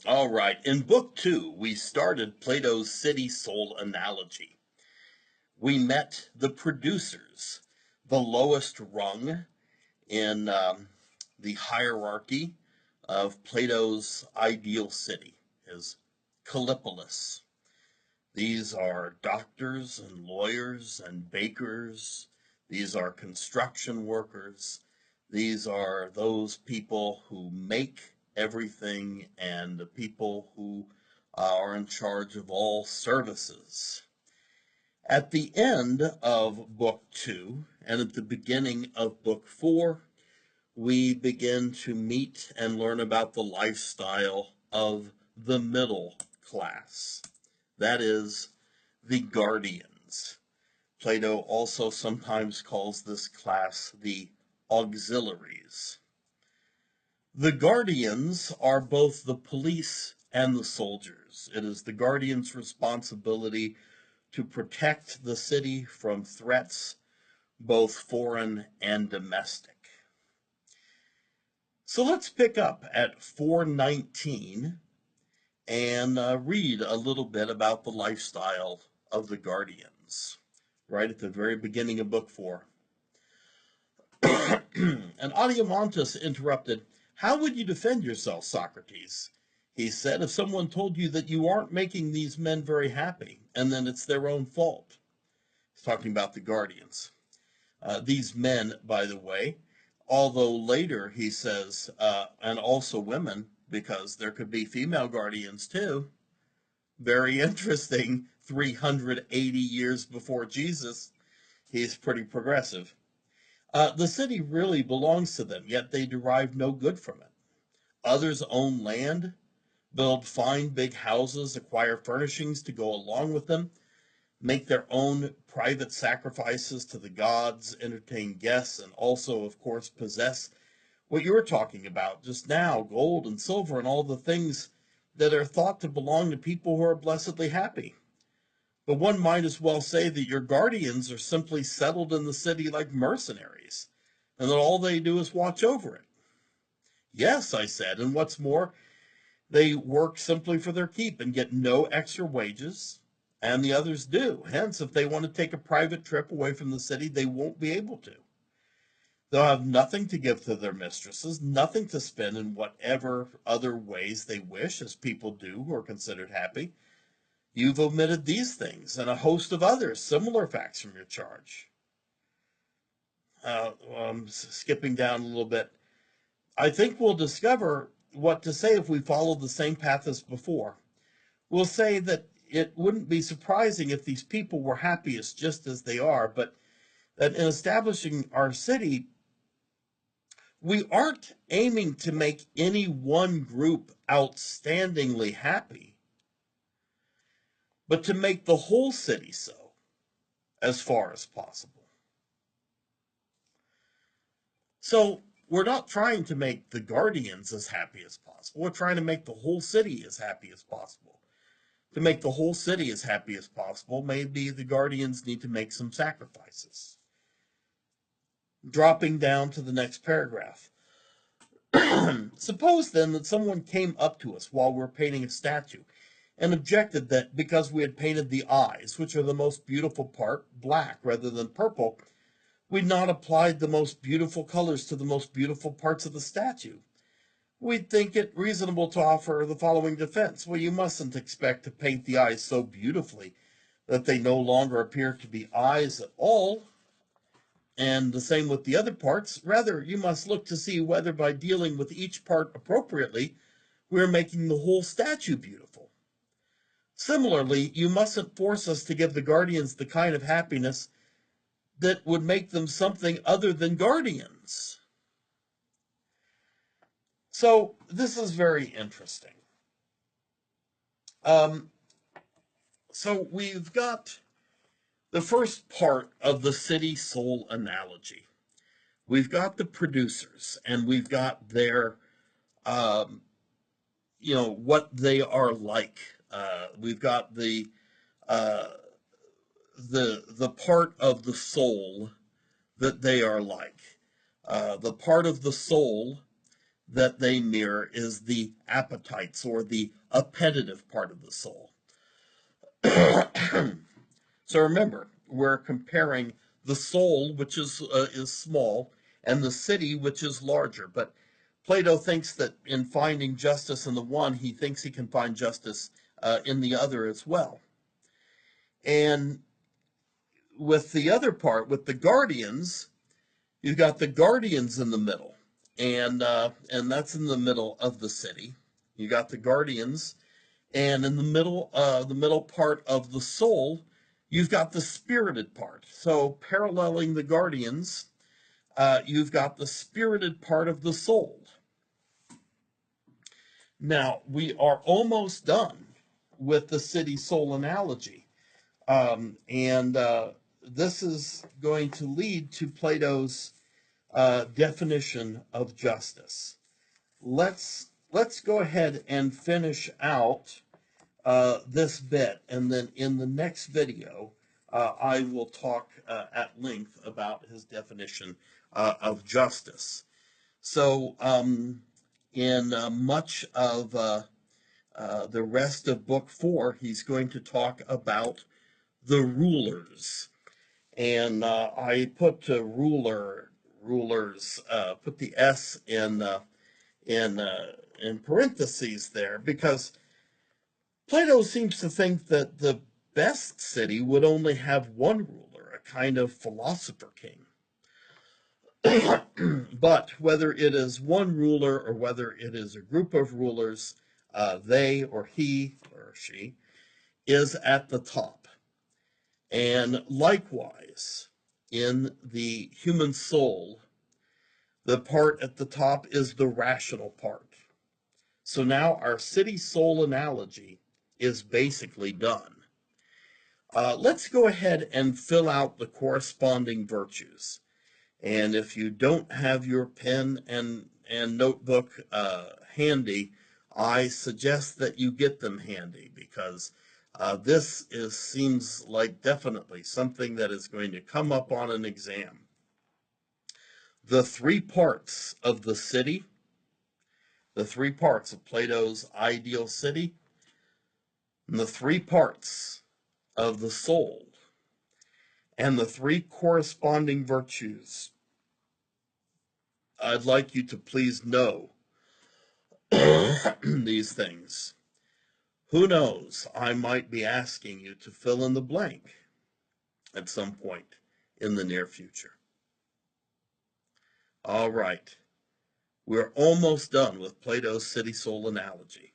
All right, in book two, we started Plato's city-soul analogy. We met the producers, the lowest rung in the hierarchy of Plato's ideal city, his Callipolis. These are doctors and lawyers and bakers. These are construction workers. These are those people who make everything and the people who are in charge of all services. At the end of book two and at the beginning of book four, we begin to meet and learn about the lifestyle of the middle class. That is, the guardians. Plato also sometimes calls this class the auxiliaries. The guardians are both the police and the soldiers. It is the guardian's responsibility to protect the city from threats, both foreign and domestic. So let's pick up at 419 and read a little bit about the lifestyle of the guardians, right at the very beginning of book four. And Adeimantus interrupted, "How would you defend yourself, Socrates?" He said, "If someone told you that you aren't making these men very happy, and then it's their own fault." He's talking about the guardians. These men, by the way, although later he says, and also women, because there could be female guardians too. Very interesting. 380 years before Jesus, he's pretty progressive. The city really belongs to them, yet they derive no good from it. Others own land, build fine big houses, acquire furnishings to go along with them, make their own private sacrifices to the gods, entertain guests, and also, of course, possess what you were talking about just now, gold and silver and all the things that are thought to belong to people who are blessedly happy. But one might as well say that your guardians are simply settled in the city like mercenaries, and that all they do is watch over it. Yes, I said, and what's more, they work simply for their keep and get no extra wages, and the others do. Hence, if they want to take a private trip away from the city, they won't be able to. They'll have nothing to give to their mistresses, nothing to spend in whatever other ways they wish, as people do who are considered happy. You've omitted these things and a host of others, similar facts from your charge. I'm skipping down a little bit. I think we'll discover what to say if we follow the same path as before. We'll say that it wouldn't be surprising if these people were happiest just as they are, but that in establishing our city, we aren't aiming to make any one group outstandingly happy, but to make the whole city so, as far as possible. So we're not trying to make the guardians as happy as possible. We're trying to make the whole city as happy as possible. To make the whole city as happy as possible, maybe the guardians need to make some sacrifices. Dropping down to the next paragraph. Suppose then that someone came up to us while we were painting a statue and objected that because we had painted the eyes, which are the most beautiful part, black rather than purple, we'd not applied the most beautiful colors to the most beautiful parts of the statue. We'd think it reasonable to offer the following defense. Well, you mustn't expect to paint the eyes so beautifully that they no longer appear to be eyes at all, and the same with the other parts. Rather, you must look to see whether by dealing with each part appropriately, we're making the whole statue beautiful. Similarly, you mustn't force us to give the guardians the kind of happiness that would make them something other than guardians. So this is very interesting. Um, so we've got the first part of the city soul analogy. We've got the producers, and we've got their, um, what they are like. We've got uh, the part of the soul that they are like. The part of the soul that they mirror is the appetites or the appetitive part of the soul. So remember, we're comparing the soul, which is small, and the city, which is larger. But Plato thinks that in finding justice in the one, he thinks he can find justice in the other as well. And with the other part, with the guardians, you've got the guardians in the middle, and that's in the middle of the city. You got the guardians, and in the middle part of the soul, you've got the spirited part. So paralleling the guardians, you've got the spirited part of the soul. Now we are almost done with the city soul analogy, and this is going to lead to Plato's definition of justice. Let's go ahead and finish out this bit, and then in the next video, I will talk at length about his definition of justice. So, in much of the rest of Book 4, he's going to talk about the rulers. And I put rulers, put the S in parentheses there, because Plato seems to think that the best city would only have one ruler, a kind of philosopher king. But whether it is one ruler or whether it is a group of rulers, they or he or she is at the top. And likewise, in the human soul, the part at the top is the rational part. So now our city soul analogy is basically done. Let's go ahead and fill out the corresponding virtues. And if you don't have your pen and notebook handy, I suggest that you get them handy, because this seems like definitely something that is going to come up on an exam. The three parts of the city, the three parts of Plato's ideal city, and the three parts of the soul, and the three corresponding virtues. I'd like you to please know these things. Who knows, I might be asking you to fill in the blank at some point in the near future. All right, we're almost done with Plato's city soul analogy.